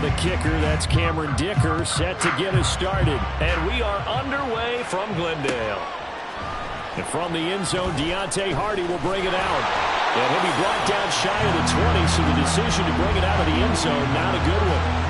the kicker, that's Cameron Dicker, set to get us started. And we are underway from Glendale. And from the end zone, Deontay Hardy will bring it out. And he'll be brought down shy of the 20, so the decision to bring it out of the end zone, not a good one.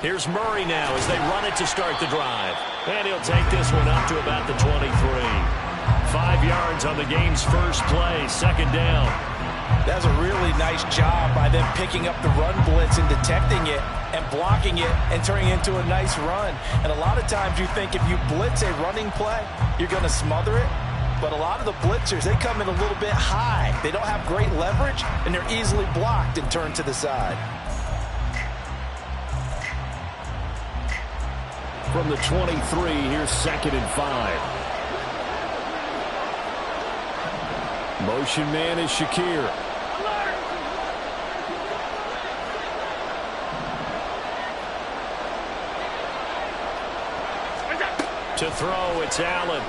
Here's Murray now as they run it to start the drive. And he'll take this one up to about the 23. 5 yards on the game's first play, second down. That's a really nice job by them picking up the run blitz and detecting it and blocking it and turning it into a nice run. And a lot of times you think if you blitz a running play, you're going to smother it. But a lot of the blitzers, they come in a little bit high. They don't have great leverage, and they're easily blocked and turned to the side. From the 23, here's 2nd and 5. Motion man is Shakir. To throw, it's Allen.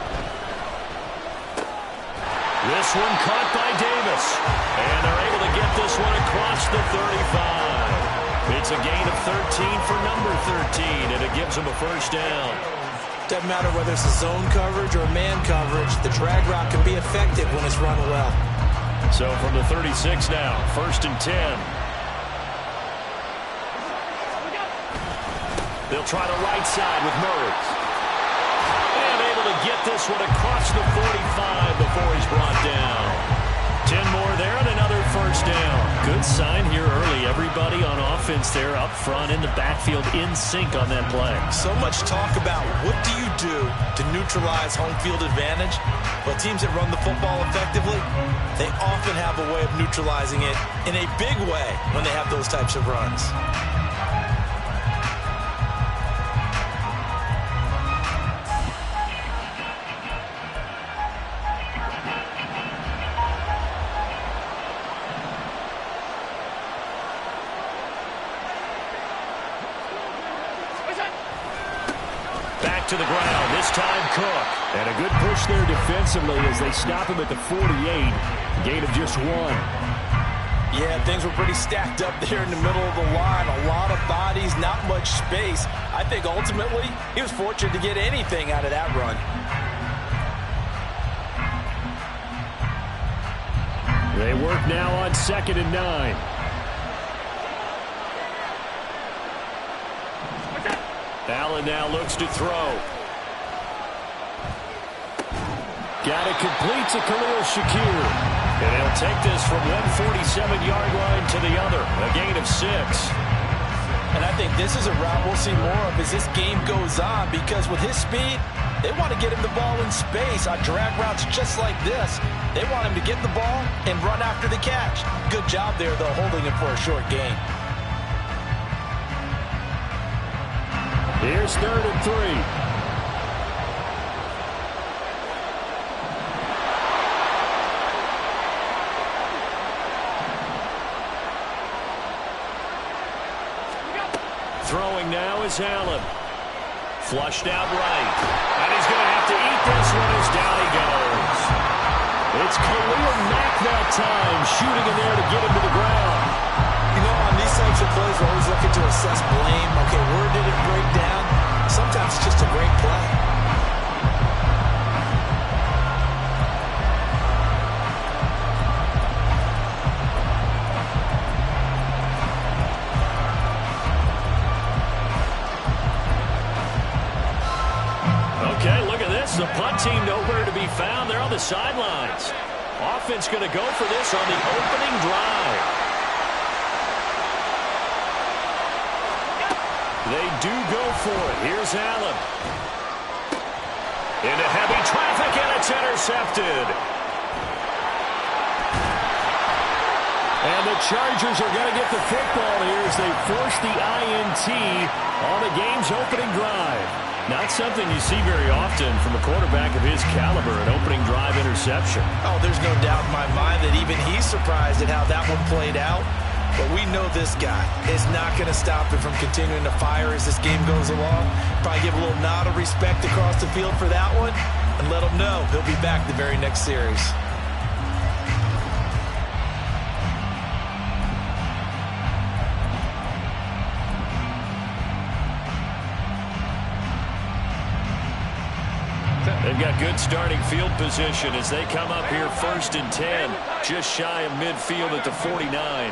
This one caught by Davis. And they're able to get this one across the 35. It's a gain of 13 for number 13, and it gives them a first down. Doesn't matter whether it's a zone coverage or man coverage, the drag route can be effective when it's run well. So from the 36 now, 1st and 10. They'll try the right side with Murray. And able to get this one across the 45 before he's brought down. 10 more there and another first down. Good sign here early. Everybody on offense there up front in the backfield in sync on that play. So much talk about what do you do to neutralize home field advantage. Well, teams that run the football effectively, they often have a way of neutralizing it in a big way when they have those types of runs. To the ground, this time Cook. And a good push there defensively as they stop him at the 48. Gain of just 1. Yeah, things were pretty stacked up there in the middle of the line. A lot of bodies, not much space. I think ultimately he was fortunate to get anything out of that run. They work now on 2nd and 9. Allen now looks to throw. Got it complete to Khalil Shakir. And he'll take this from 147-yard line to the other. A gain of 6. And I think this is a route we'll see more of as this game goes on, because with his speed, they want to get him the ball in space on drag routes just like this. They want him to get the ball and run after the catch. Good job there, though, holding him for a short gain. Here's 3rd and 3. Throwing now is Allen. Flushed out right. And he's going to have to eat this one as down he goes. It's Khalil Mack that time, shooting in there to get him to the ground. You know, on these types of plays, we're always looking to assess blame. Okay, where did it break down? Sometimes it's just a great play. Okay, look at this. The punt team nowhere to be found. They're on the sidelines. Offense going to go for this on the opening drive. They do go for it. Here's Allen. Into heavy traffic, and it's intercepted. And the Chargers are going to get the football here as they force the INT on the game's opening drive. Not something you see very often from a quarterback of his caliber, an opening drive interception. Oh, there's no doubt in my mind that even he's surprised at how that one played out. But we know this guy is not going to stop him from continuing to fire as this game goes along. Probably give a little nod of respect across the field for that one and let him know he'll be back the very next series. They've got good starting field position as they come up here 1st and 10, just shy of midfield at the 49.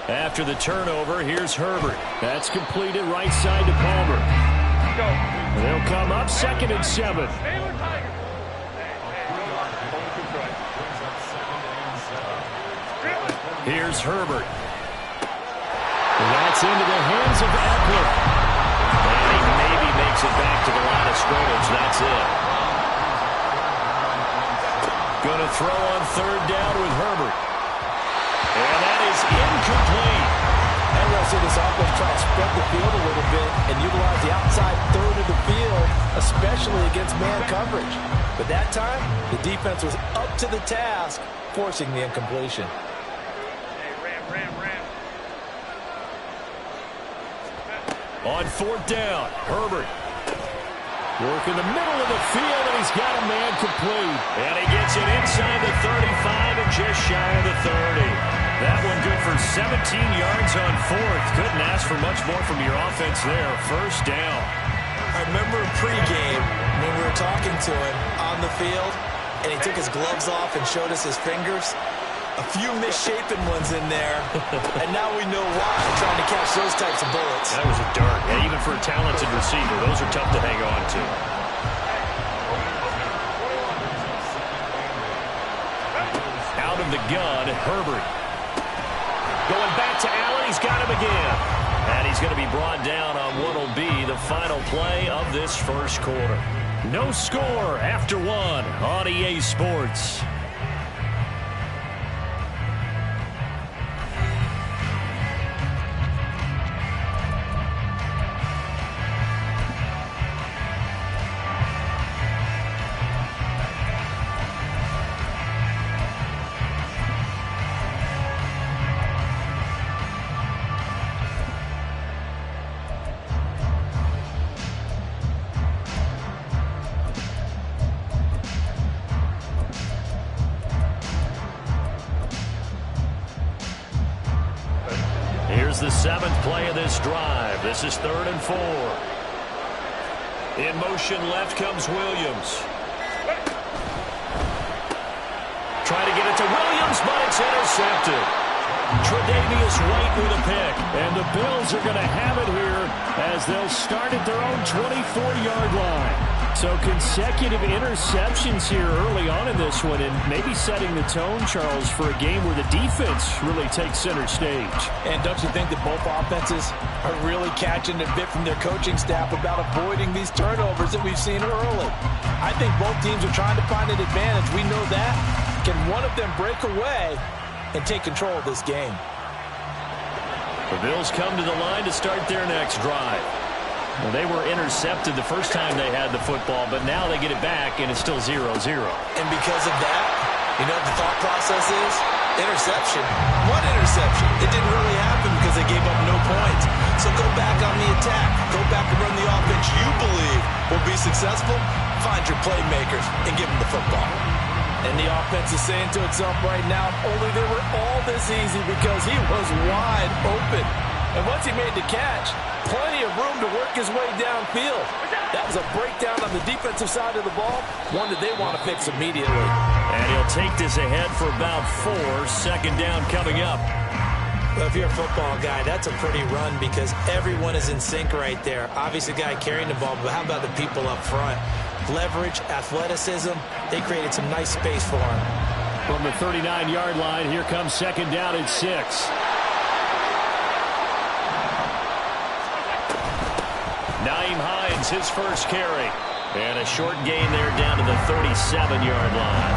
After the turnover, here's Herbert. That's completed right side to Palmer. They'll come up 2nd and 7. Here's Herbert. And that's into the hands of Eckler. And he maybe makes it back to the line of scrimmage. That's it. Going to throw on 3rd down with Herbert. And that is incomplete. And we'll see this offense try to spread the field a little bit and utilize the outside 3rd of the field, especially against man coverage. But that time, the defense was up to the task, forcing the incompletion. On 4th down, Herbert. Work in the middle of the field, and he's got a man complete. And he gets it inside the 35 and just shy of the 30. That one good for 17 yards on 4th. Couldn't ask for much more from your offense there. 1st down. I remember pregame when we were talking to him on the field, and he took his gloves off and showed us his fingers. A few misshapen ones in there, and now we know why, trying to catch those types of bullets. That was a dart. Yeah, even for a talented receiver, those are tough to hang on to. Out of the gun, Herbert. Going back to Allen, he's got him again. And he's going to be brought down on what will be the final play of this first quarter. No score after one on EA Sports. Here's the 7th play of this drive. This is 3rd and 4. In motion left comes Williams. Trying to get it to Williams, but it's intercepted. Tre'Davious White with a pick. And the Bills are going to have it here as they'll start at their own 24-yard line. So consecutive interceptions here early on in this one, and maybe setting the tone, Charles, for a game where the defense really takes center stage. And don't you think that both offenses are really catching a bit from their coaching staff about avoiding these turnovers that we've seen early? I think both teams are trying to find an advantage. We know that. Can one of them break away and take control of this game? The Bills come to the line to start their next drive. Well, they were intercepted the first time they had the football, but now they get it back, and it's still 0-0. And because of that, you know what the thought process is? Interception. What interception? It didn't really happen because they gave up no points. So go back on the attack. Go back and run the offense you believe will be successful. Find your playmakers and give them the football. And the offense is saying to itself right now, only they were all this easy because he was wide open. And once he made the catch, plenty of room to work his way downfield. That was a breakdown on the defensive side of the ball, one that they want to fix immediately. And he'll take this ahead for about 4. 2nd down coming up. Well, if you're a football guy, that's a pretty run because everyone is in sync right there. Obviously, the guy carrying the ball, but how about the people up front? Leverage, athleticism, they created some nice space for him. From the 39-yard line, here comes 2nd down and 6. Naeem Hines, his first carry. And a short gain there down to the 37-yard line.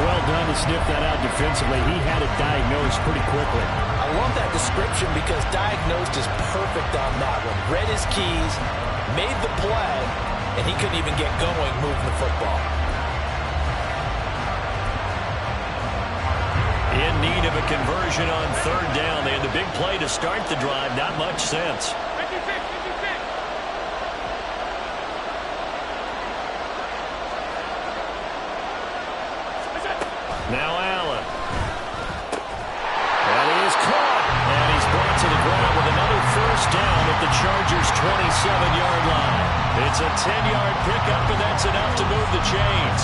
Well done to sniff that out defensively. He had it diagnosed pretty quickly. I love that description because diagnosed is perfect on that one. Read his keys, made the play, and he couldn't even get going moving the football. In need of a conversion on 3rd down. They had the big play to start the drive. Not much sense. Now Allen. And he is caught. And he's brought to the ground with another 1st down at the Chargers' 27-yard line. It's a 10-yard pickup, and that's enough to move the chains.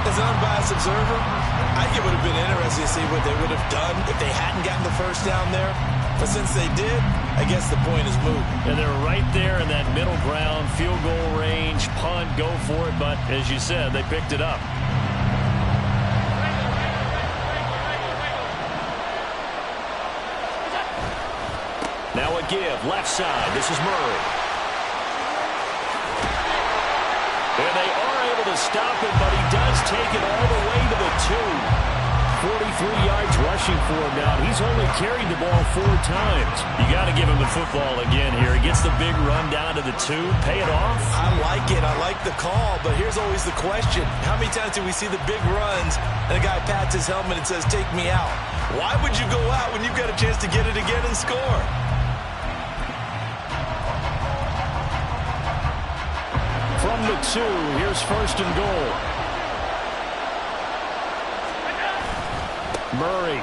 As an unbiased observer, I think it would have been interesting to see what they would have done if they hadn't gotten the 1st down there. But since they did, I guess the point is moot. And they're right there in that middle ground, field goal range, punt, go for it. But as you said, they picked it up. Now a give, left side. This is Murray. And they are able to stop him, but he does take it all the way to the 2. 43 yards rushing for him now. He's only carried the ball 4 times. You got to give him the football again here. He gets the big run down to the 2. Pay it off. I like it. I like the call, but here's always the question. How many times do we see the big runs and a guy pats his helmet and says, take me out? Why would you go out when you've got a chance to get it again and score? From the 2, here's 1st and goal. Murray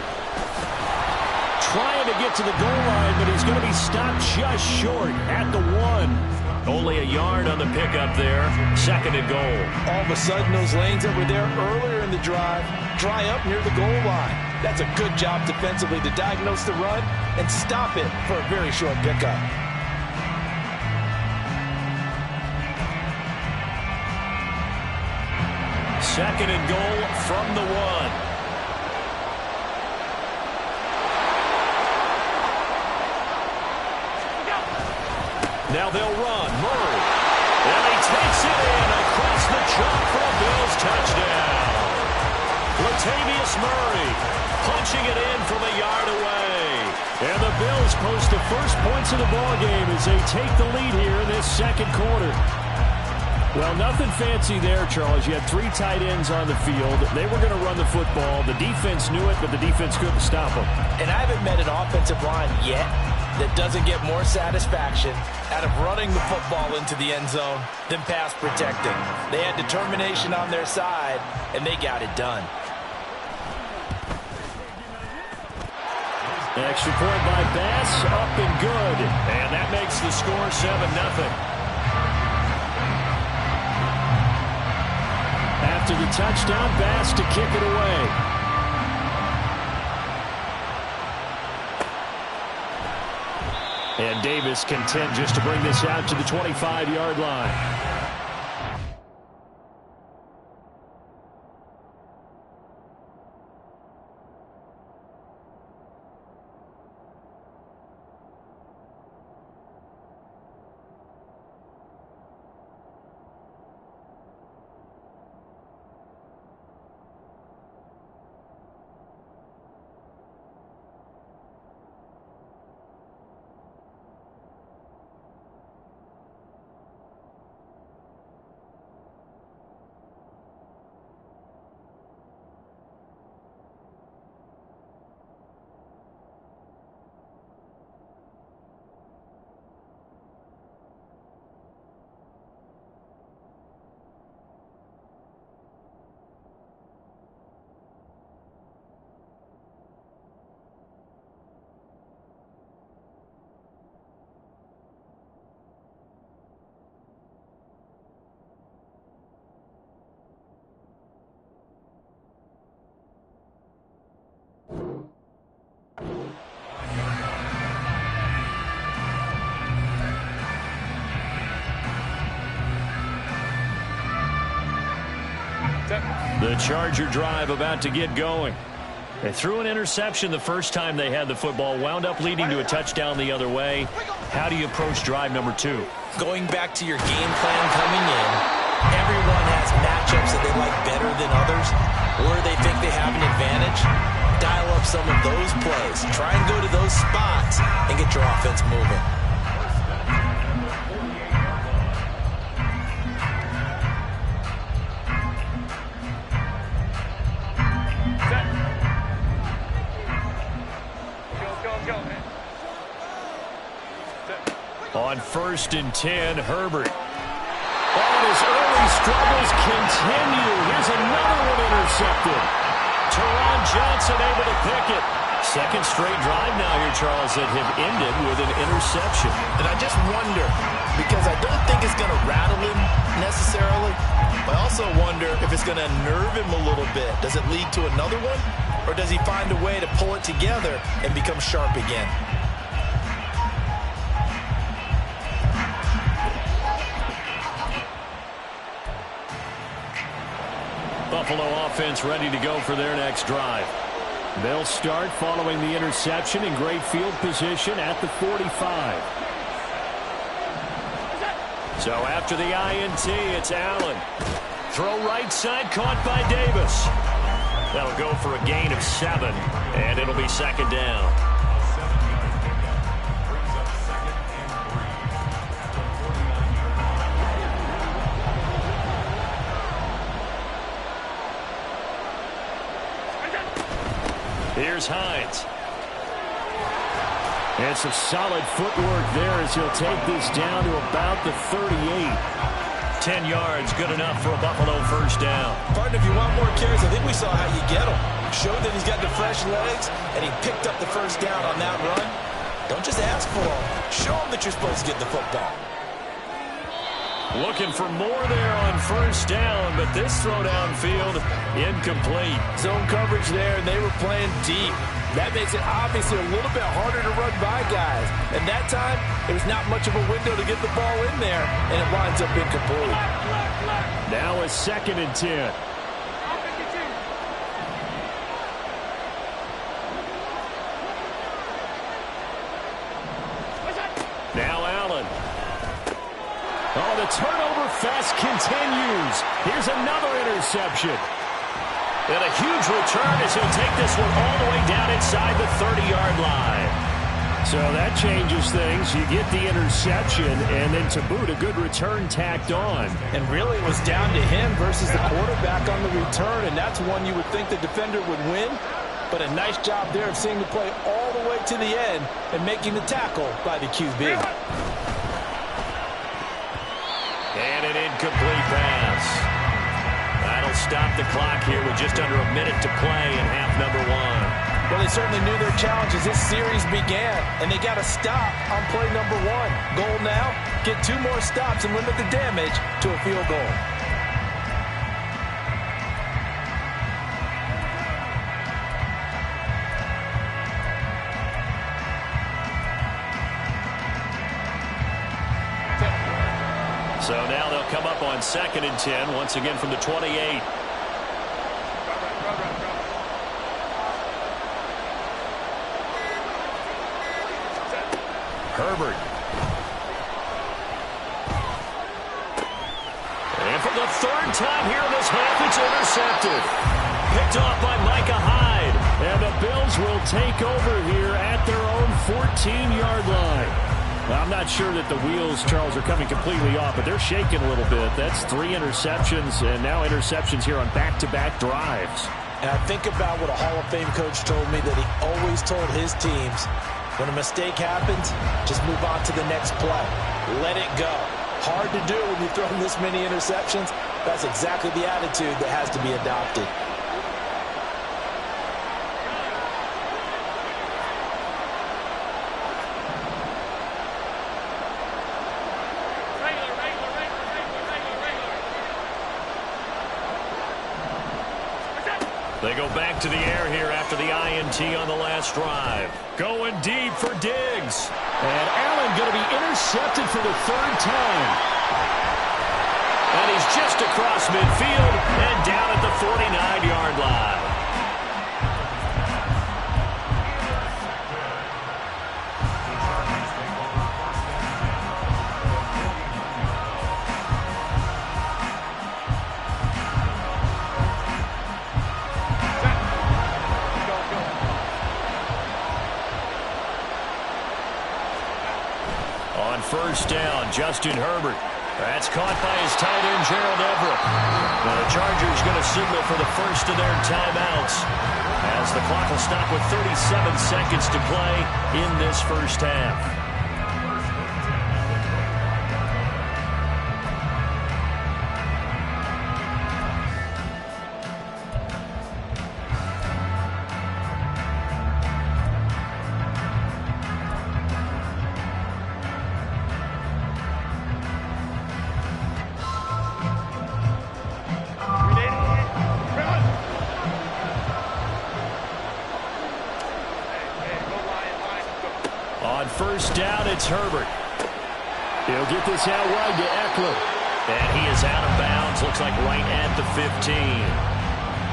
trying to get to the goal line, but he's going to be stopped just short at the 1. Only a yard on the pickup there. 2nd and goal. All of a sudden, those lanes that were there earlier in the drive dry up near the goal line. That's a good job defensively to diagnose the run and stop it for a very short pickup. Second and goal from the 1. Now they'll run. Murray. And he takes it in across the chalk for a Bills touchdown. Latavius Murray punching it in from a yard away. And the Bills post the first points of the ballgame as they take the lead here in this 2nd quarter. Well, nothing fancy there, Charles. You had 3 tight ends on the field. They were going to run the football. The defense knew it, but the defense couldn't stop them. And I haven't met an offensive line yet that doesn't get more satisfaction out of running the football into the end zone than pass protecting. They had determination on their side, and they got it done. Extra point by Bass, up and good. And that makes the score 7-0. After the touchdown, Bass to kick it away. And Davis content just to bring this out to the 25-yard line. The Charger drive about to get going. They threw an interception the first time they had the football, wound up leading to a touchdown the other way. How do you approach drive number 2? Going back to your game plan coming in, everyone has matchups that they like better than others, or they think they have an advantage. Dial up some of those plays. Try and go to those spots and get your offense moving. On 1st and 10, Herbert. And his early struggles continue. Here's another one intercepted. Teron Johnson able to pick it. 2nd straight drive now here, Charles, that have ended with an interception. And I just wonder, because I don't think it's going to rattle him necessarily, but I also wonder if it's going to nerve him a little bit. Does it lead to another one? Or does he find a way to pull it together and become sharp again? Buffalo offense ready to go for their next drive. They'll start following the interception in great field position at the 45. So after the INT, it's Allen. Throw right side, caught by Davis. That'll go for a gain of 7, and it'll be 2nd down. Here's Hines. And some solid footwork there as he'll take this down to about the 38. 10 yards, good enough for a Buffalo 1st down. Partner, if you want more carries, I think we saw how you get him. Showed that he's got the fresh legs, and he picked up the 1st down on that run. Don't just ask for him. Show him that you're supposed to get the football. Looking for more there on first down, but this throw downfield incomplete. Zone coverage there, and they were playing deep. That makes it obviously a little bit harder to run by guys. And that time, there's not much of a window to get the ball in there, and it winds up incomplete. Now a 2nd and 10. Now Allen. Oh, the turnover fest continues. Here's another interception. And a huge return as he'll take this one all the way down inside the 30-yard line. So that changes things. You get the interception, and then to boot, a good return tacked on. And really it was down to him versus the quarterback on the return, and that's one you would think the defender would win. But a nice job there of seeing the play all the way to the end and making the tackle by the QB. And an incomplete pass. That'll stop the clock here with just under a minute to play in half number 1. Well, they certainly knew their challenge as this series began, and they got to stop on play number 1. Goal now, get 2 more stops and limit the damage to a field goal. So now they'll come up on 2nd and 10, once again from the 28. Herbert. And for the 3rd time here in this half, it's intercepted. Picked off by Micah Hyde. And the Bills will take over here at their own 14-yard line. Well, I'm not sure that the wheels, Charles, are coming completely off, but they're shaking a little bit. That's 3 interceptions, and now interceptions here on back-to-back drives. And I think about what a Hall of Fame coach told me that he always told his teams, when a mistake happens, just move on to the next play. Let it go. Hard to do when you've thrown this many interceptions. That's exactly the attitude that has to be adopted. They go back to the air here after the INT on the last drive. Going deep for Diggs. And Allen going to be intercepted for the 3rd time. And he's just across midfield and down at the 49-yard line. First down, Justin Herbert. That's caught by his tight end, Gerald Everett. Now the Chargers going to signal for the first of their timeouts as the clock will stop with 37 seconds to play in this first half. First down, it's Herbert. He'll get this out wide to Eckler. And he is out of bounds, looks like right at the 15.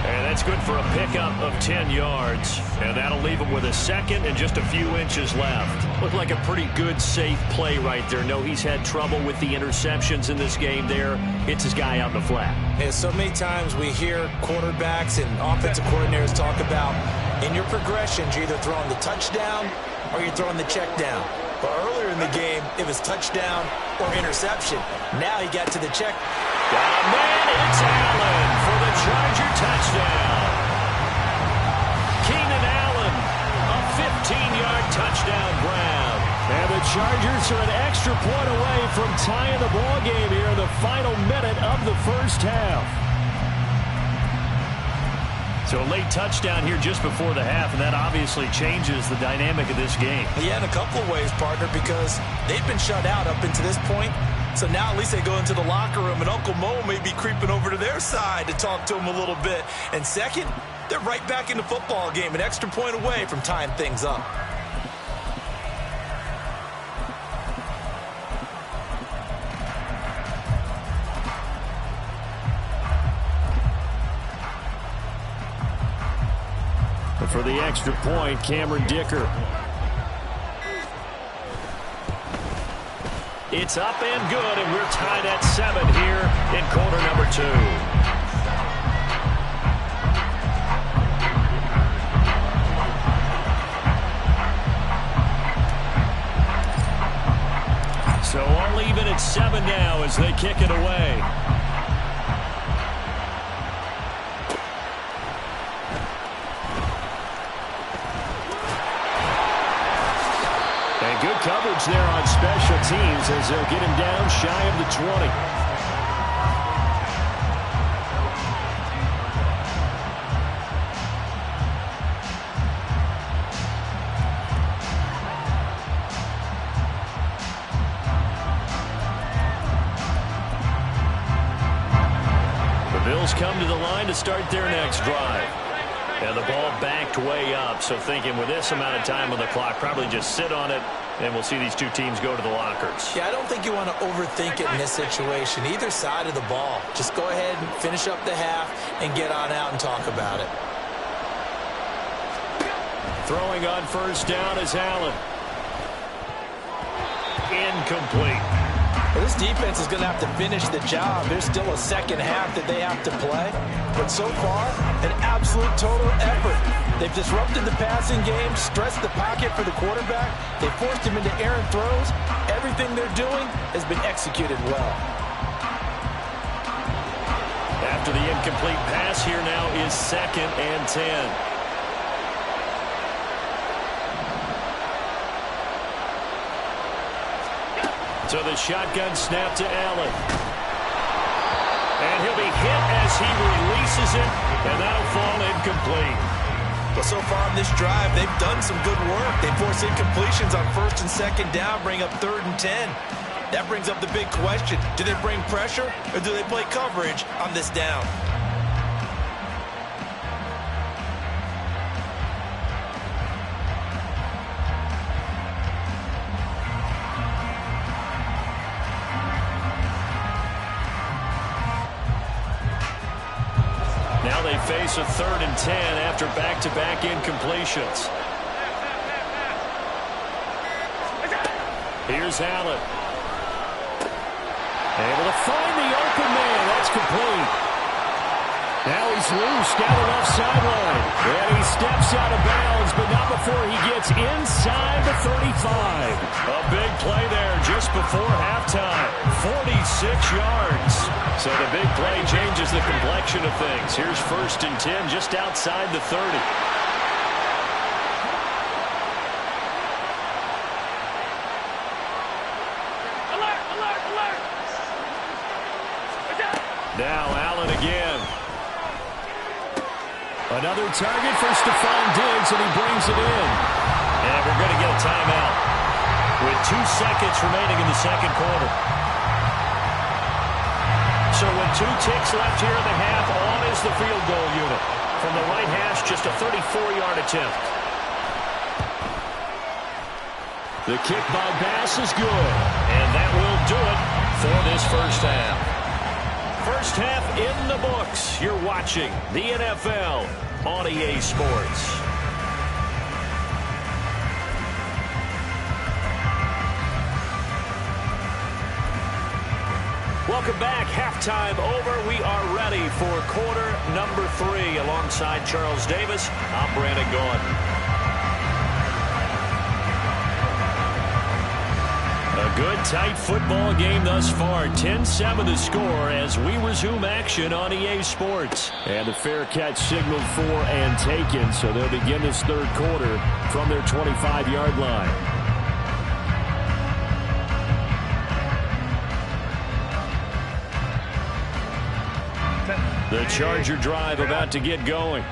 And that's good for a pickup of 10 yards. And that'll leave him with a 2nd and just a few inches left. Looked like a pretty good, safe play right there. No, he's had trouble with the interceptions in this game there. Hits his guy out in the flat. Yeah, so many times we hear quarterbacks and offensive coordinators talk about in your progressions, you're either throwing the touchdown or you're throwing the check down. But earlier in the game, it was touchdown or interception. Now he got to the check. Man, it's Allen for the Charger touchdown. Keenan Allen, a 15-yard touchdown grab. And the Chargers are an extra point away from tying the ball game here in the final minute of the first half. So a late touchdown here just before the half, and that obviously changes the dynamic of this game. Yeah, in a couple of ways, partner, because they've been shut out up until this point. So now at least they go into the locker room, and Uncle Mo may be creeping over to their side to talk to him a little bit. And second, they're right back in the football game, an extra point away from tying things up. For the extra point, Cameron Dicker. It's up and good, and we're tied at 7 here in quarter number 2. So all even at 7 now as they kick it away. And good coverage there on special teams as they'll get him down shy of the 20. The Bills come to the line to start their next drive. And the ball backed way up, so thinking with this amount of time on the clock, probably just sit on it, and we'll see these two teams go to the lockers. Yeah, I don't think you want to overthink it in this situation, either side of the ball. Just go ahead and finish up the half and get on out and talk about it. Throwing on first down is Allen. Incomplete. Well, this defense is going to have to finish the job. There's still a second half that they have to play. But so far, an absolute total effort. They've disrupted the passing game, stressed the pocket for the quarterback. They forced him into errant throws. Everything they're doing has been executed well. After the incomplete pass, here now is 2nd and 10. So the shotgun snap to Allen. And he'll be hit as he releases it, and that'll fall incomplete. Well, so far on this drive, they've done some good work. They force incompletions on 1st and 2nd down, bring up 3rd and 10. That brings up the big question. Do they bring pressure, or do they play coverage on this down? Now they face a 3rd and 10 after back-to-back incompletions. Here's Allen. Able to find the open man. That's complete. Now he's loose down the left sideline. And he steps out of bounds, but not before he gets inside the 35. A big play there just before halftime. 46 yards. So the big play changes the complexion of things. Here's 1st and 10 just outside the 30. Now Allen again. Another target for Stephon Diggs, and he brings it in. And we're going to get a timeout with 2 seconds remaining in the 2nd quarter. So with 2 ticks left here in the half, on is the field goal unit. From the right hash, just a 34-yard attempt. The kick by Bass is good. And that will do it for this first half. First half in the books. You're watching the NFL on EA Sports. Welcome back. Halftime over. We are ready for quarter number 3. Alongside Charles Davis, I'm Brandon Gaudin. A good, tight football game thus far. 10-7 the score as we resume action on EA Sports. And the fair catch signaled for and taken, so they'll begin this 3rd quarter from their 25-yard line. The Charger drive about to get going.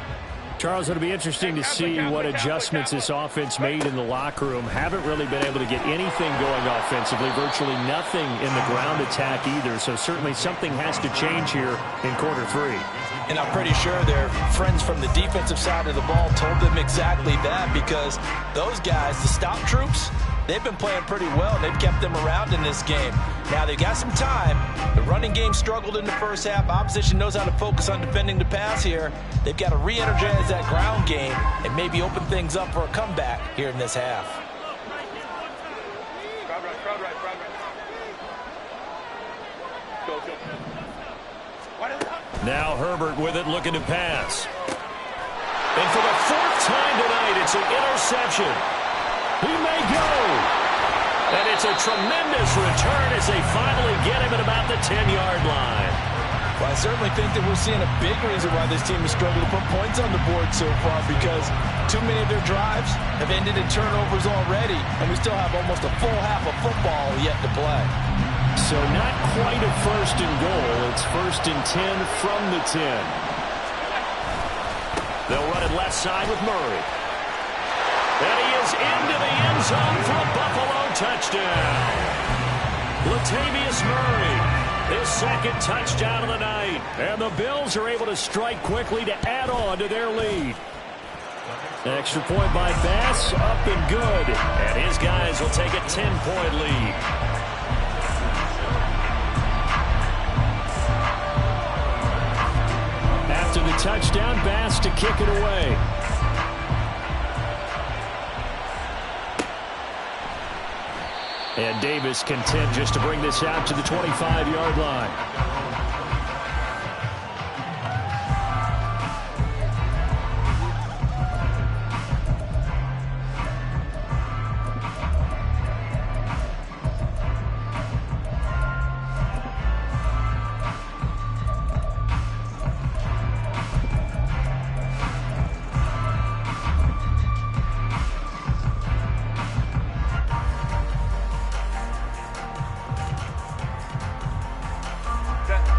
Charles, it'll be interesting to see what adjustments this offense made in the locker room. Haven't really been able to get anything going offensively, virtually nothing in the ground attack either. So certainly something has to change here in quarter three. And I'm pretty sure their friends from the defensive side of the ball told them exactly that, because those guys, the stop troops, they've been playing pretty well. They've kept them around in this game. Now, they've got some time. The running game struggled in the first half. Opposition knows how to focus on defending the pass here. They've got to re-energize that ground game and maybe open things up for a comeback here in this half. Now Herbert with it, looking to pass. And for the fourth time tonight, it's an interception. He may go. And it's a tremendous return as they finally get him at about the 10-yard line. Well, I certainly think that we're seeing a big reason why this team has struggled to put points on the board so far, because too many of their drives have ended in turnovers already, and we still have almost a full half of football yet to play. So not quite a first and goal. It's first and 10 from the 10. They'll run it left side with Murray. And he is into the end zone for a Buffalo touchdown. Latavius Murray, his second touchdown of the night. And the Bills are able to strike quickly to add on to their lead. Extra point by Bass, up and good. And his guys will take a 10-point lead. After the touchdown, Bass to kick it away. And Davis content just to bring this out to the 25-yard line.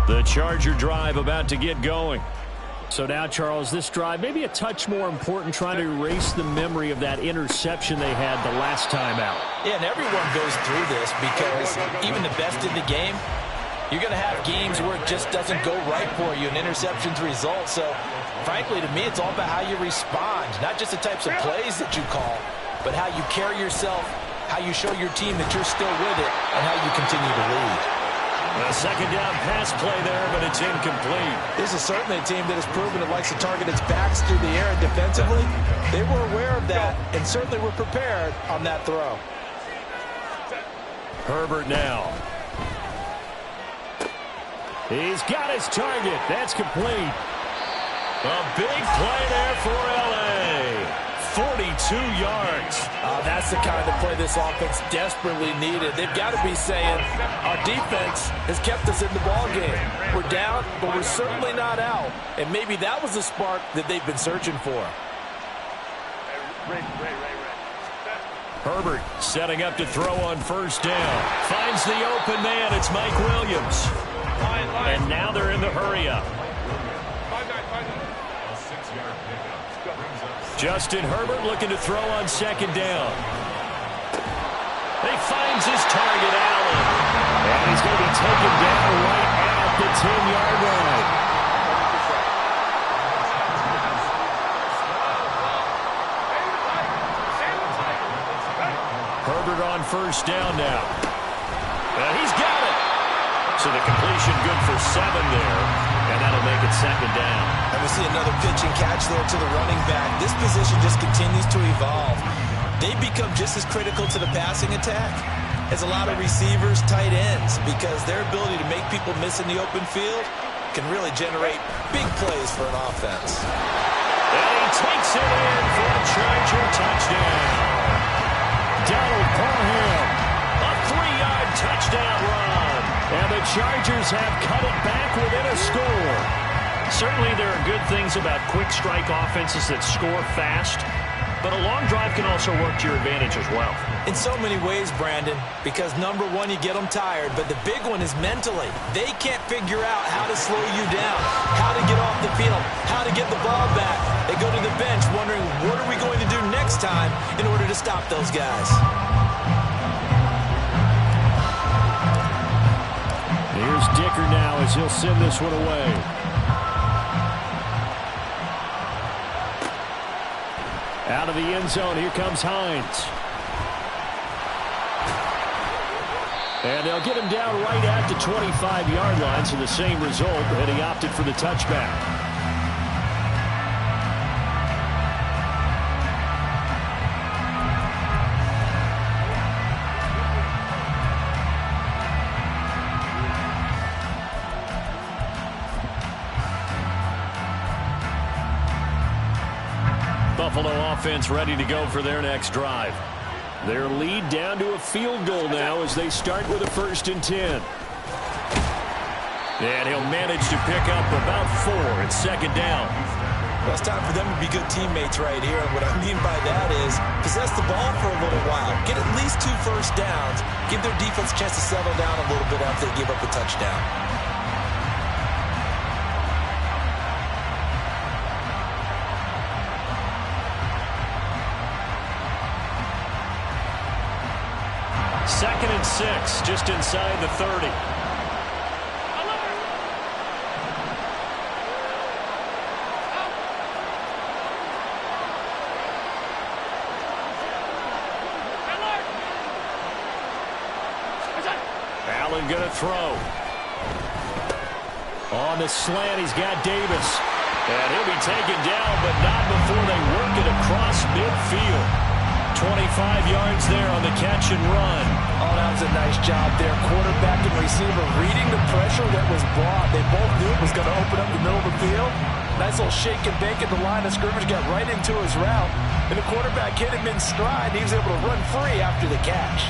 The Charger drive about to get going. So now, Charles, this drive maybe a touch more important, trying to erase the memory of that interception they had the last time out. Yeah, and everyone goes through this, because even the best in the game, you're going to have games where it just doesn't go right for you, and interceptions result. So, frankly, to me, it's all about how you respond, not just the types of plays that you call, but how you carry yourself, how you show your team that you're still with it, and how you continue to lead. A second down pass play there, but it's incomplete. This is certainly a team that has proven it likes to target its backs through the air, and defensively, they were aware of that and certainly were prepared on that throw. Herbert now. He's got his target. That's complete. A big play there for L.A. 42 yards. That's the kind of play this offense desperately needed. They've got to be saying, our defense has kept us in the ball game. We're down, but we're certainly not out. And maybe that was the spark that they've been searching for. Herbert setting up to throw on first down. Finds the open man. It's Mike Williams. And now they're in the hurry-up. Justin Herbert looking to throw on second down. He finds his target, Allen. And he's going to be taken down right at the 10-yard line. Herbert on first down now. And he's got it. So the completion good for 7 there. And that'll make it second down. And we see another pitch and catch there to the running back. This position just continues to evolve. They become just as critical to the passing attack as a lot of receivers, tight ends, because their ability to make people miss in the open field can really generate big plays for an offense. And he takes it in for a Charger touchdown. Donald Parham, a 3-yard touchdown run. And the Chargers have cut it back within a score. Certainly there are good things about quick strike offenses that score fast. but a long drive can also work to your advantage as well. In so many ways, Brandon, because number one, you get them tired, but the big one is mentally. They can't figure out how to slow you down, how to get off the field, how to get the ball back. They go to the bench wondering, what are we going to do next time in order to stop those guys? Here's Dicker now as he'll send this one away. Out of the end zone, here comes Hines. And they'll get him down right at the 25-yard line, so the same result, and he opted for the touchback. Buffalo offense ready to go for their next drive. Their lead down to a field goal now as they start with a 1st and 10. And he'll manage to pick up about 4 at 2nd down. Well, it's time for them to be good teammates right here. And what I mean by that is possess the ball for a little while. Get at least 2 first downs. Give their defense a chance to settle down a little bit after they give up a touchdown. Second and 6, just inside the 30. Allen going to throw. On the slant, he's got Davis. And he'll be taken down, but not before they work it across midfield. 25 yards there on the catch and run. Oh, that was a nice job there. Quarterback and receiver reading the pressure that was brought. They both knew it was going to open up the middle of the field. Nice little shake and bake at the line of scrimmage. Got right into his route. And the quarterback hit him in stride. And he was able to run free after the catch.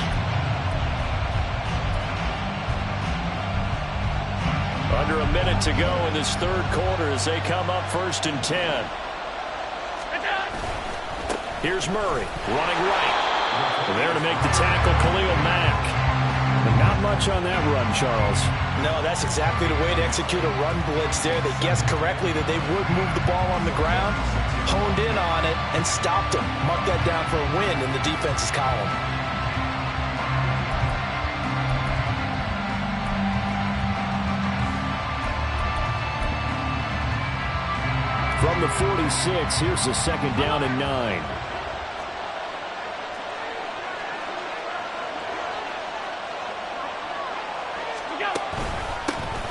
Under a minute to go in this 3rd quarter as they come up 1st and 10. Here's Murray, running right. There to make the tackle, Khalil Mack. And not much on that run, Charles. No, that's exactly the way to execute a run blitz there. They guessed correctly that they would move the ball on the ground, honed in on it, and stopped them. Mark that down for a win in the defense's column. From the 46, here's the 2nd down and 9.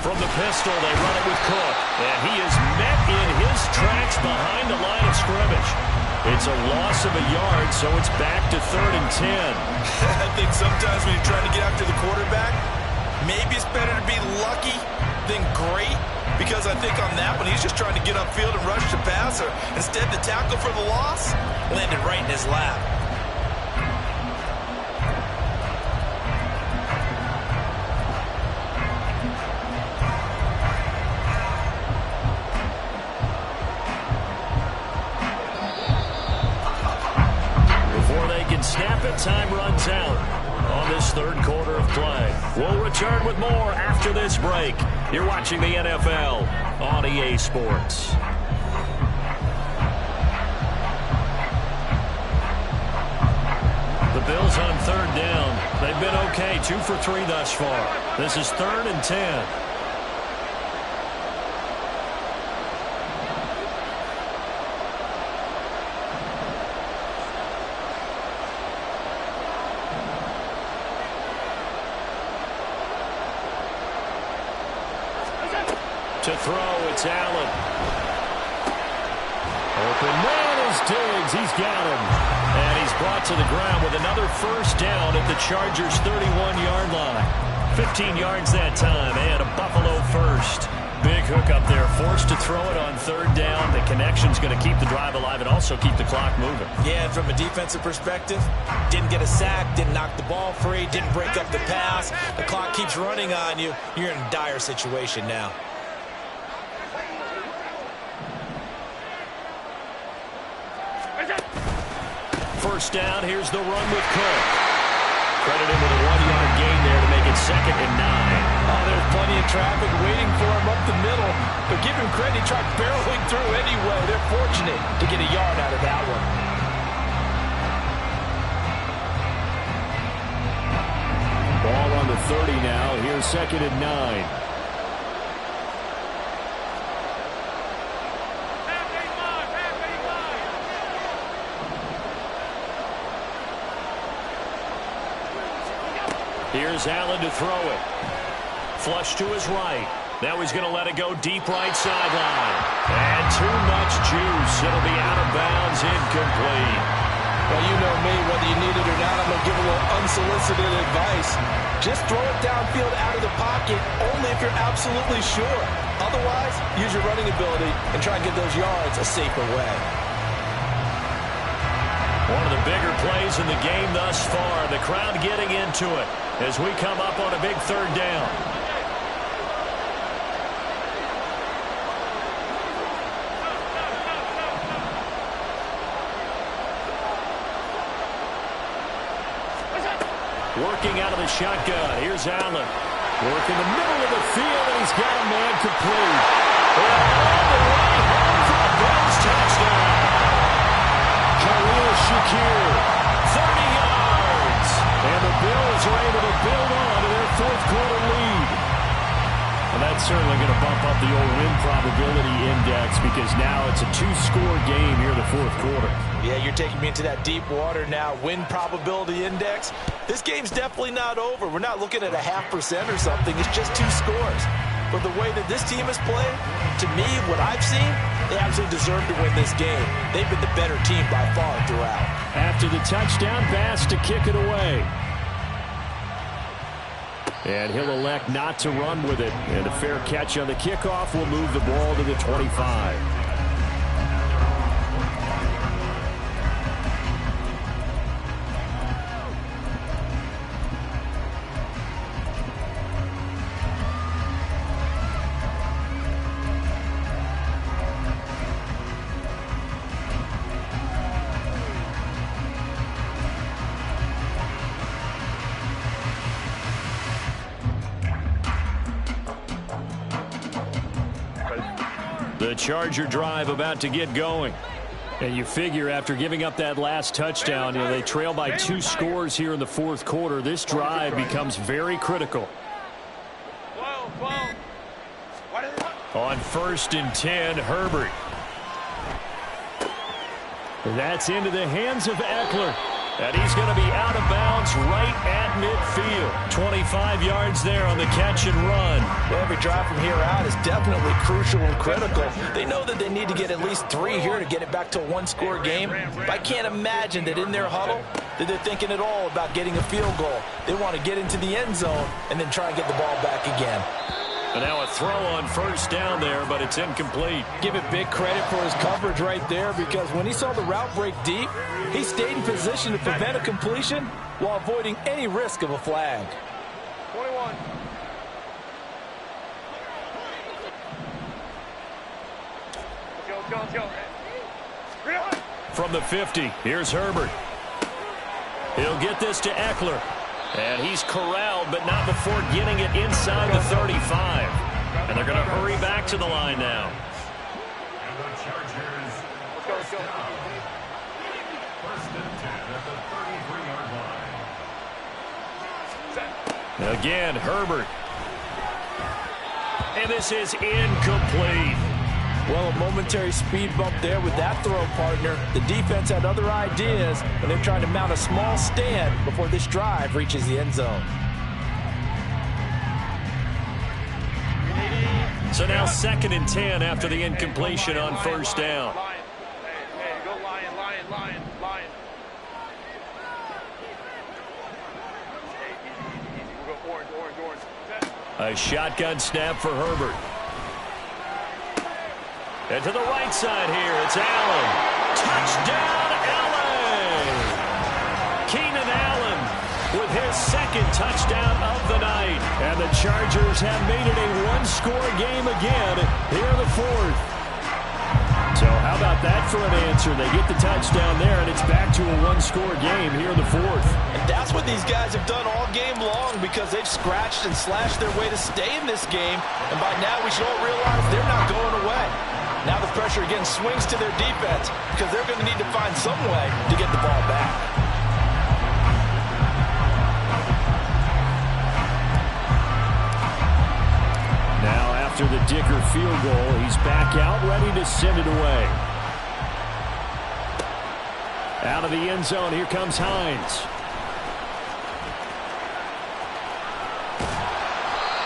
From the pistol, they run it with Cook. And he is met in his tracks behind the line of scrimmage. It's a loss of a yard, so it's back to 3rd and 10. I think sometimes when you're trying to get after the quarterback, maybe it's better to be lucky than great. Because I think on that one, he's just trying to get upfield and rush the passer. Instead, the tackle for the loss landed right in his lap. Snap it, time runs out on this 3rd quarter of play. We'll return with more after this break. You're watching the NFL on EA Sports. The Bills on 3rd down. They've been okay, 2 for 3 thus far. This is 3rd and 10. To throw, it's Allen. Open man is Diggs. He's got him. And he's brought to the ground with another 1st down at the Chargers' 31-yard line. 15 yards that time, and a Buffalo 1st. Big hook up there, forced to throw it on 3rd down. The connection's going to keep the drive alive and also keep the clock moving. Yeah, and from a defensive perspective, didn't get a sack, didn't knock the ball free, didn't break up the pass. The clock keeps running on you. You're in a dire situation now. first down. Here's the run with Cook. Credit him with a 1-yard gain there to make it 2nd and 9. Oh, there's plenty of traffic waiting for him up the middle. But give him credit, he tried barreling through anyway. They're fortunate to get a yard out of that one. Ball on the 30 now. Here's 2nd and 9. Here's Allen to throw it. Flush to his right. Now he's going to let it go deep right sideline. And too much juice. It'll be out of bounds, incomplete. Well, you know me, whether you need it or not, I'm going to give a little unsolicited advice. Just throw it downfield out of the pocket, only if you're absolutely sure. Otherwise, use your running ability and try and get those yards a safer way. One of the bigger plays in the game thus far. The crowd getting into it as we come up on a big 3rd down. Working out of the shotgun. Here's Allen. Work in the middle of the field, and he's got a man complete. And all the way home for the Bills touchdown. Shakir, 30 yards. And the Bills are able to build on to their 4th quarter lead. And that's certainly going to bump up the old win probability index because now it's a 2-score game here in the 4th quarter. Yeah, you're taking me into that deep water now. Win probability index. This game's definitely not over. We're not looking at a 0.5% or something. It's just 2 scores. But the way that this team has played, to me, what I've seen, they absolutely deserve to win this game. They've been the better team by far throughout. After the touchdown pass to kick it away. And he'll elect not to run with it. And a fair catch on the kickoff will move the ball to the 25. The Charger drive about to get going. And you figure after giving up that last touchdown, they trail by 2 scores here in the 4th quarter. This drive becomes very critical. On 1st and 10, Herbert. And that's into the hands of Eckler. And he's going to be out of bounds right at midfield. 25 yards there on the catch and run. Well, every drive from here out is definitely crucial and critical. They know that they need to get at least 3 here to get it back to a 1-score game. But I can't imagine that in their huddle that they're thinking at all about getting a field goal. They want to get into the end zone and then try and get the ball back again. And now a throw on 1st down there, but it's incomplete. Give it big credit for his coverage right there because when he saw the route break deep, he stayed in position to prevent a completion while avoiding any risk of a flag. 21. Let's go. From the 50, here's Herbert. He'll get this to Eckler. And he's corralled, but not before getting it inside the 35. And they're going to hurry back to the line now. And the Chargers, let's go. 1st and 10 at the 33-yard line. Again, Herbert. And this is incomplete. Well, a momentary speed bump there with that throw, partner. The defense had other ideas, and they're trying to mount a small stand before this drive reaches the end zone. So now 2nd and 10 after the incompletion on 1st down. Hey, go Lion. Easy. We'll go orange. A shotgun snap for Herbert. And to the right side here, it's Allen. Touchdown, Allen! Keenan Allen with his 2nd touchdown of the night. And the Chargers have made it a 1-score game again here in the 4th. So how How about that for an answer? They get the touchdown there, and it's back to a one-score game here in the fourth. And that's what these guys have done all game long because they've scratched and slashed their way to stay in this game. And by now we should all realize they're not going away. Now the pressure again swings to their defense because they're going to need to find some way to get the ball back. Now after the Dicker field goal, he's back out ready to send it away. Out of the end zone, here comes Hines.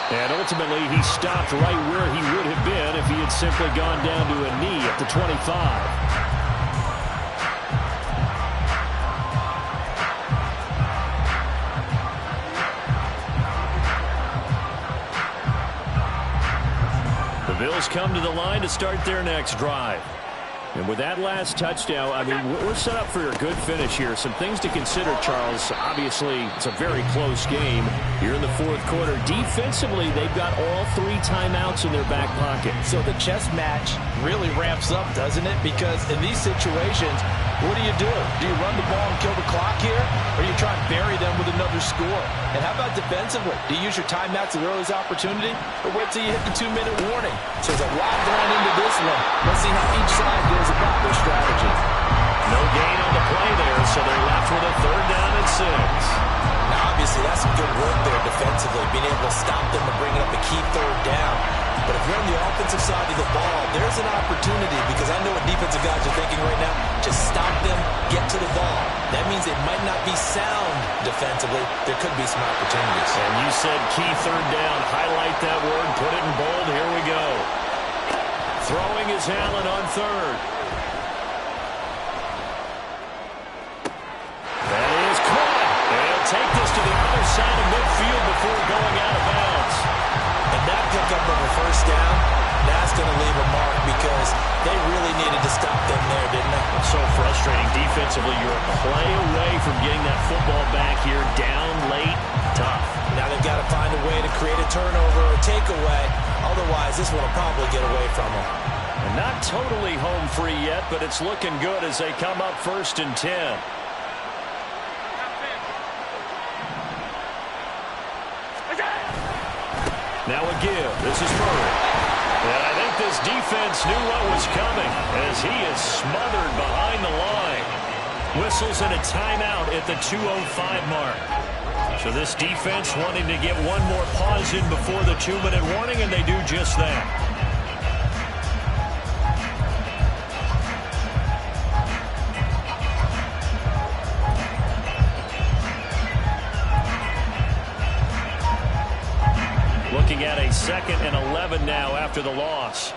And ultimately, he stopped right where he would have been if he had simply gone down to a knee at the 25. The Bills come to the line to start their next drive. And with that last touchdown, I mean, we're set up for a good finish here. Some things to consider, Charles. Obviously, it's a very close game here in the fourth quarter. Defensively, they've got all 3 timeouts in their back pocket. So the chess match really ramps up, doesn't it? Because in these situations, what do? Do you run the ball and kill the clock here? Or you try and bury them with another score? And how about defensively? Do you use your timeouts at the earliest opportunity? Or wait till you hit the 2-minute warning? So there's a lot going into this one. Let's see how each side goes about their strategy. No gain on the play there, so they're left with a 3rd down and 6. Now, obviously, that's some good work there defensively, being able to stop them and bring up a key 3rd down. But if you're on the offensive side of the ball, there's an opportunity because I know what defensive guys are thinking right now. Just stop them, get to the ball. That means it might not be sound defensively. There could be some opportunities. And you said key 3rd down. Highlight that word. Put it in bold. Here we go. Throwing is Allen on 3rd. That is caught. They'll take this to the other side of midfield before going out of bounds. And that pickup of a 1st down, that's going to leave a mark because they really needed to stop them there, didn't they? It's so frustrating. Defensively, you're a play away from getting that football back here. Down late, tough. Now they've got to find a way to create a turnover or a takeaway. Otherwise, this one will probably get away from them. And not totally home free yet, but it's looking good as they come up 1st and 10. Now a give. This is Murray. And I think this defense knew what was coming as he is smothered behind the line. Whistles and a timeout at the 2:05 mark. So this defense wanting to get one more pause in before the 2-minute warning, and they do just that. Looking at a 2nd and 11 now after the loss.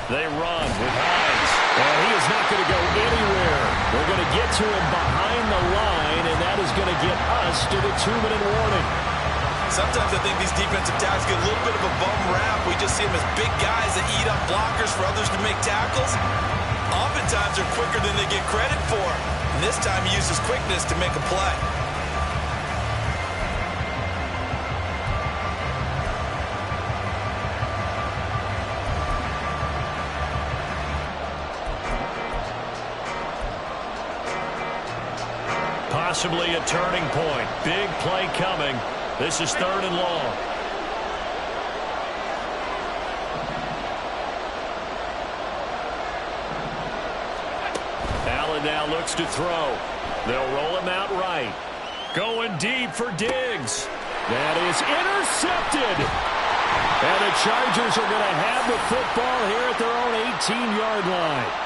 They run with Hines. And he is not going to go anywhere. They're going to get to him behind the line, and that is going to get us to the 2-minute warning. Sometimes I think these defensive tackles get a little bit of a bum rap. We just see them as big guys that eat up blockers for others to make tackles. Oftentimes they're quicker than they get credit for. And this time he uses quickness to make a play. Possibly a turning point. Big play coming. This is 3rd and long. Allen now looks to throw. They'll roll him out right. Going deep for Diggs. That is intercepted. And the Chargers are going to have the football here at their own 18-yard line.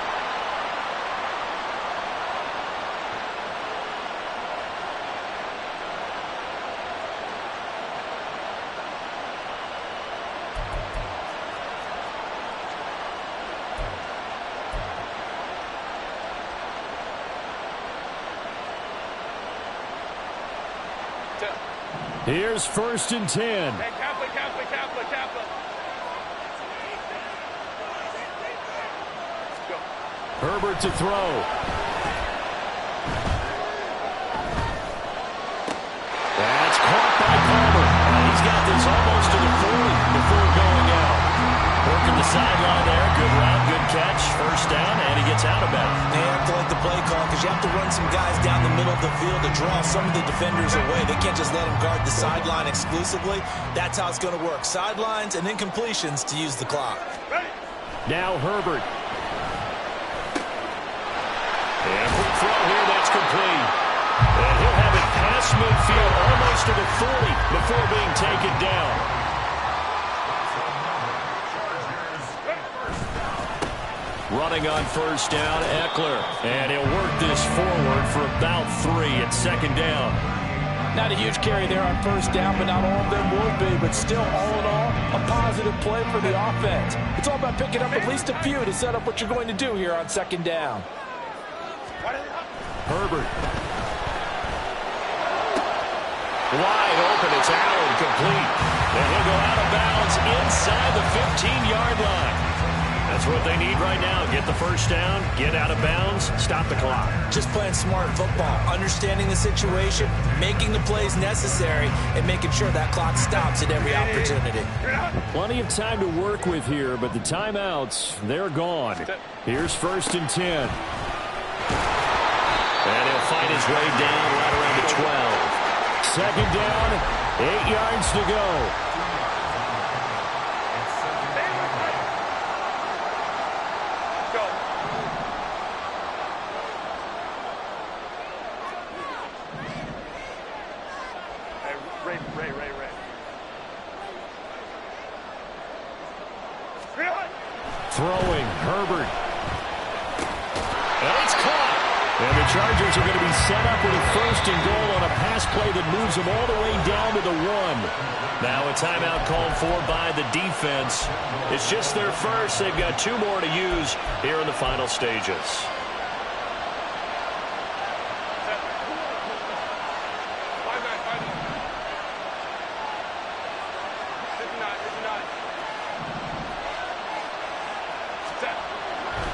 Here's 1st and 10. Herbert to throw. sideline there. Good route, good catch. First down, and he gets out of bounds. They have to like the play call because you have to run some guys down the middle of the field to draw some of the defenders away. They can't just let them guard the sideline exclusively. That's how it's going to work. Sidelines and incompletions to use the clock. Now Herbert. And quick throw here, that's complete. And he'll have it past midfield, almost to the 40 before being taken down. Running on first down, Eckler. And he'll work this forward for about 3 at second down. Not a huge carry there on first down, but not all of them will be. But still, all in all, a positive play for the offense. It's all about picking up at least a few to set up what you're going to do here on second down. Herbert. Wide open, it's Allen, complete. And he'll go out of bounds inside the 15-yard line. That's what they need right now. Get the first down, get out of bounds, stop the clock. Just playing smart football, understanding the situation, making the plays necessary, and making sure that clock stops at every opportunity. Plenty of time to work with here, but the timeouts, they're gone. Here's first and 10. And he'll find his way down right around the 12. Second down, 8 yards to go. Throwing, Herbert. And it's caught. And the Chargers are going to be set up with a first and goal on a pass play that moves them all the way down to the 1. Now a timeout called for by the defense. It's just their first. They've got 2 more to use here in the final stages.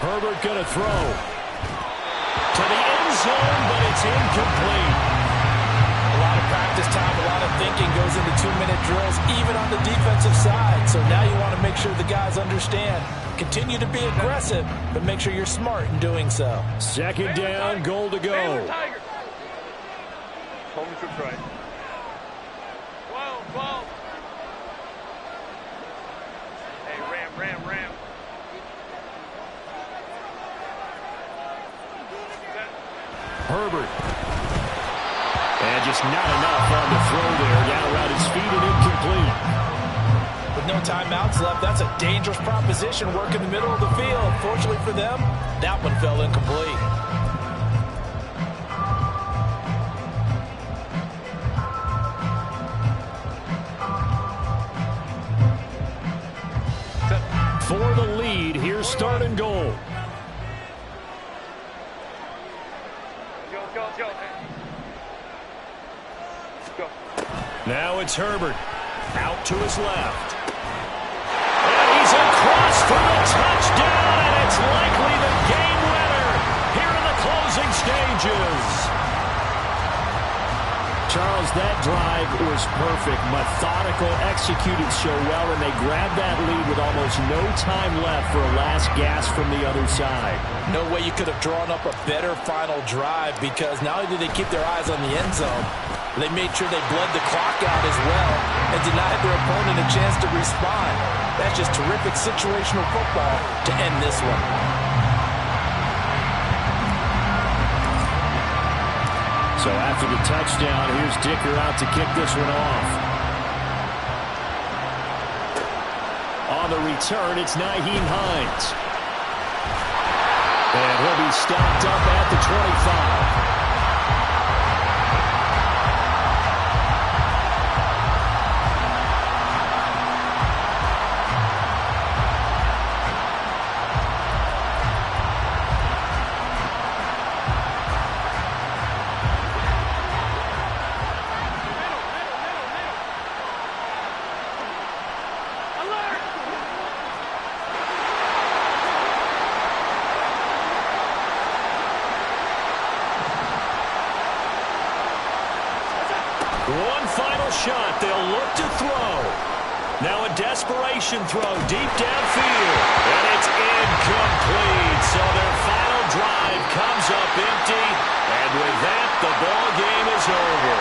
Herbert going to throw to the end zone, but it's incomplete. A lot of practice time, a lot of thinking goes into 2-minute drills, even on the defensive side. So now you want to make sure the guys understand. Continue to be aggressive, but make sure you're smart in doing so. Second down, goal to go. Home troops right. Whoa. Hey, ram. Herbert. And just not enough on the throw there. Down around his feet and incomplete. With no timeouts left, that's a dangerous proposition. Work in the middle of the field. Fortunately for them, that one fell incomplete. For the lead, here's start and goal. Now it's Herbert. Out to his left. And he's across for the touchdown, and it's likely the game winner here in the closing stages. Charles, that drive was perfect. Methodical, executed so well, and they grabbed that lead with almost no time left for a last gasp from the other side. No way you could have drawn up a better final drive, because not only did they keep their eyes on the end zone, they made sure they bled the clock out as well and denied their opponent a chance to respond. That's just terrific situational football to end this one. So after the touchdown, here's Dicker out to kick this one off. On the return, it's Nyheim Hines. And he'll be stopped up at the 25. One final shot. They'll look to throw. Now a desperation throw deep downfield. And it's incomplete. So their final drive comes up empty. And with that, the ball game is over.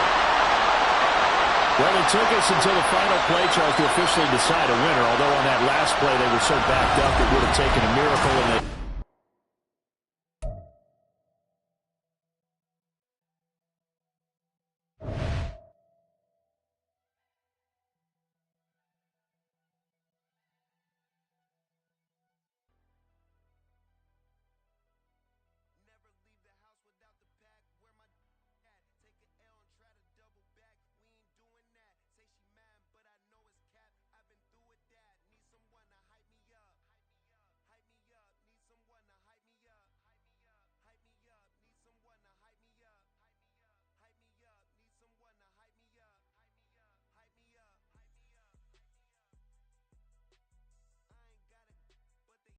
Well, it took us until the final play, Charles, to officially decide a winner. Although on that last play they were so backed up it would have taken a miracle. And they